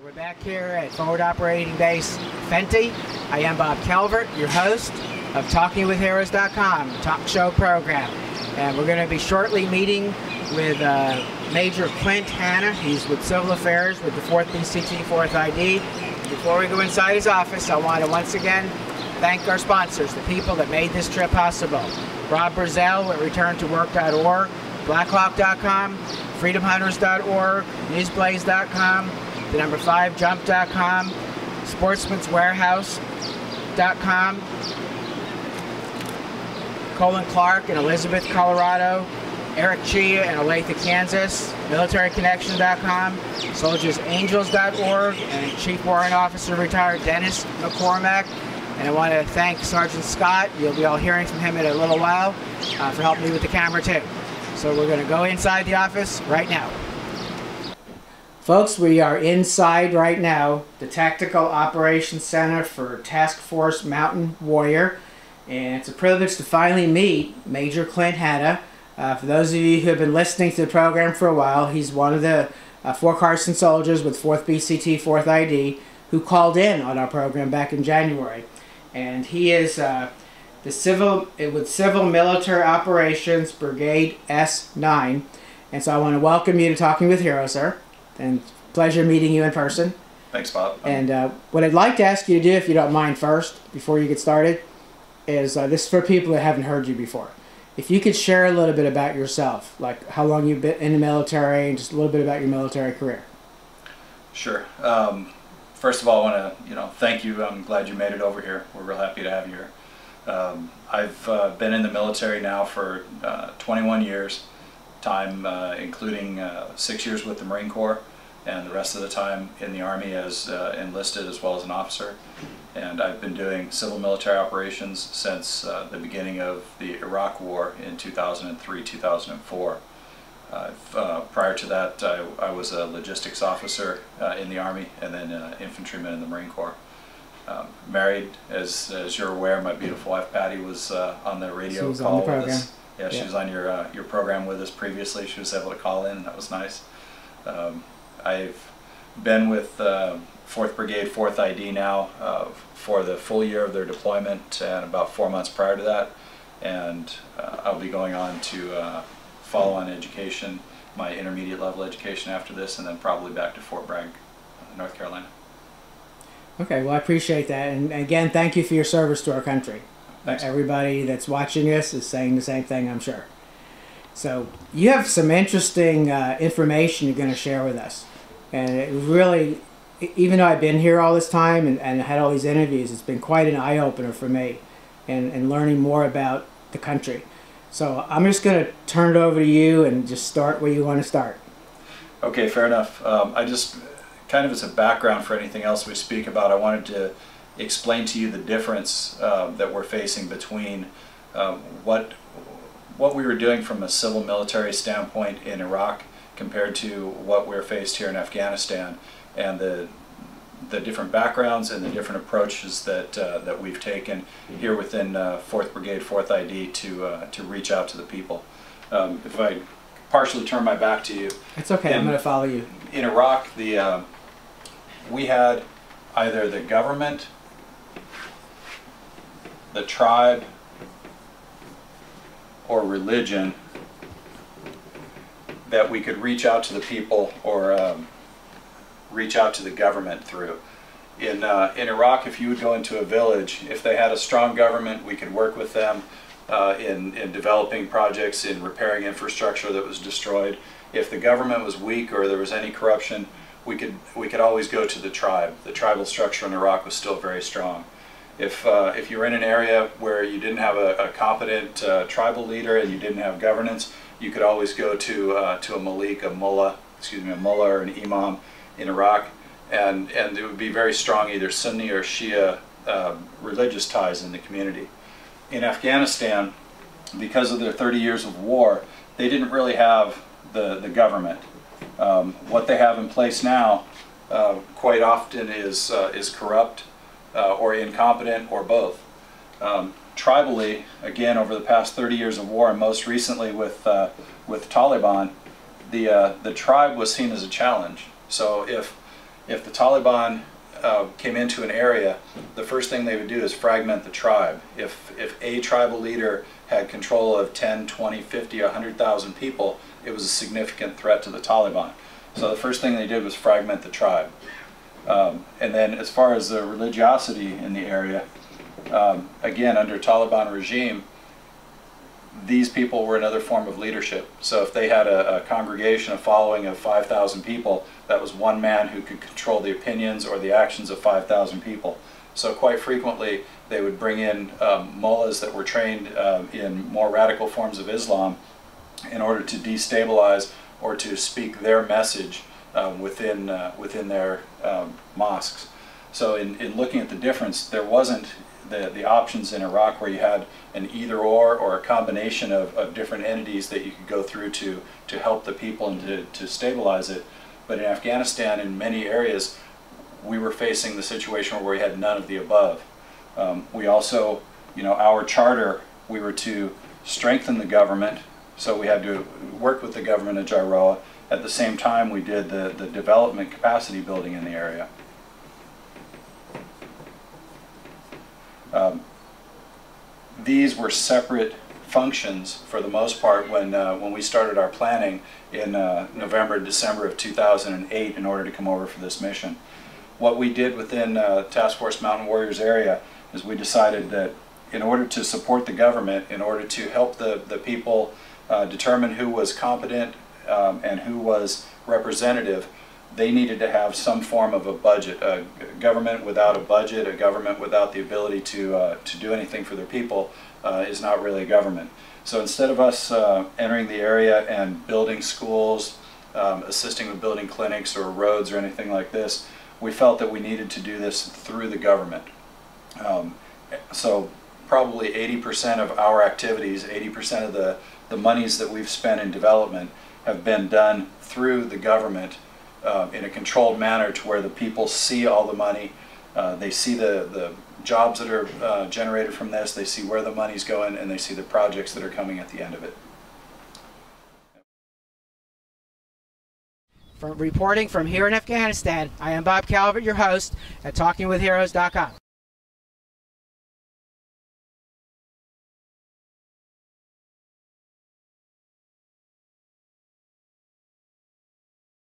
We're back here at Forward Operating Base Fenty. I am Bob Calvert, your host of TalkingWithHeroes.com, talk show program. And we're going to be shortly meeting with Major Clint Hanna. He's with Civil Affairs with the 4th BCT 4th ID. Before we go inside his office, I want to once again thank our sponsors, the people that made this trip possible. Rob Brazell at ReturnToWork.org, Blackhawk.com, FreedomHunters.org, NewsBlaze.com, the number 5jump.com, sportsmanswarehouse.com, Colin Clark in Elizabeth, Colorado, Eric Chia in Olathe, Kansas, militaryconnection.com, soldiersangels.org, and Chief Warrant Officer retired Dennis McCormack. And I want to thank Sergeant Scott. You'll be all hearing from him in a little while for helping me with the camera too. So we're going to go inside the office right now. Folks, we are inside right now, the Tactical Operations Center for Task Force Mountain Warrior. And it's a privilege to finally meet Major Clint Hanna. For those of you who have been listening to the program for a while, he's one of the 4 Carsons soldiers with 4th BCT 4th ID who called in on our program back in January. And he is with Civil Military Operations Brigade S9. And so I want to welcome you to Talking with Heroes, sir. And pleasure meeting you in person. Thanks, Bob. And what I'd like to ask you to do, if you don't mind first, before you get started, is this is for people that haven't heard you before. If you could share a little bit about yourself, like how long you've been in the military, and just a little bit about your military career. Sure. First of all, I want to thank you. I'm glad you made it over here. We're real happy to have you here. I've been in the military now for 21 years, including 6 years with the Marine Corps, and the rest of the time in the Army as enlisted as well as an officer. And I've been doing civil military operations since the beginning of the Iraq War in 2003-2004. Prior to that, I was a logistics officer in the Army and then infantryman in the Marine Corps. Married, as you're aware, my beautiful wife Patty was on the radio call with us. Yeah, she was on your program with us previously. She was able to call in, and that was nice. I've been with 4th Brigade 4th ID now for the full year of their deployment and about 4 months prior to that, and I'll be going on to follow-on education, my intermediate level education after this, and then probably back to Fort Bragg, North Carolina. Okay, well I appreciate that, and again thank you for your service to our country. Thanks. Everybody that's watching this is saying the same thing, I'm sure. So you have some interesting information you're going to share with us, and it really, even though I've been here all this time and had all these interviews, it's been quite an eye-opener for me and learning more about the country. So I'm just going to turn it over to you and just start where you want to start. Okay, fair enough. I just, kind of as a background for anything else we speak about, I wanted to explain to you the difference that we're facing between what we were doing from a civil military standpoint in Iraq compared to what we're faced here in Afghanistan, and the different backgrounds and the different approaches that we've taken here within 4th Brigade 4th ID to reach out to the people. If I partially turn my back to you. It's okay, I'm going to follow you. In Iraq, we had either the government, the tribe, or religion that we could reach out to the people or reach out to the government through. In Iraq, if you would go into a village, if they had a strong government, we could work with them in developing projects, in repairing infrastructure that was destroyed. If the government was weak or there was any corruption, we could always go to the tribe. The tribal structure in Iraq was still very strong. If you were in an area where you didn't have a competent tribal leader and you didn't have governance, you could always go to a malik, a mullah or an imam in Iraq, and it would be very strong either Sunni or Shia religious ties in the community. In Afghanistan, because of their 30 years of war, they didn't really have the government. What they have in place now quite often is corrupt or incompetent or both. Tribally, again, over the past 30 years of war, and most recently with Taliban, the tribe was seen as a challenge. So if the Taliban came into an area, the first thing they would do is fragment the tribe. If a tribal leader had control of 10, 20, 50, 100,000 people, it was a significant threat to the Taliban. So the first thing they did was fragment the tribe. And then as far as the religiosity in the area, again, under Taliban regime, these people were another form of leadership. So if they had a congregation, a following of 5,000 people, that was one man who could control the opinions or the actions of 5,000 people. So quite frequently they would bring in mullahs that were trained in more radical forms of Islam in order to destabilize or to speak their message within their mosques. So in looking at the difference, there wasn't the options in Iraq where you had an either or a combination of different entities that you could go through to help the people and to stabilize it. But in Afghanistan, in many areas, we were facing the situation where we had none of the above. We also, our charter, we were to strengthen the government, so we had to work with the government of Jairoa. At the same time, we did the development capacity building in the area. These were separate functions for the most part when we started our planning in November and December of 2008 in order to come over for this mission. What we did within Task Force Mountain Warriors area is we decided that in order to support the government, in order to help the people determine who was competent and who was representative, they needed to have some form of a budget. A government without a budget, a government without the ability to do anything for their people is not really a government. So instead of us entering the area and building schools, assisting with building clinics or roads or anything like this, we felt that we needed to do this through the government. So probably 80% of our activities, 80% of the monies that we've spent in development have been done through the government in a controlled manner to where the people see all the money, they see the jobs that are generated from this, they see where the money's going, and they see the projects that are coming at the end of it. Reporting from here in Afghanistan, I am Bob Calvert, your host at TalkingWithHeroes.com.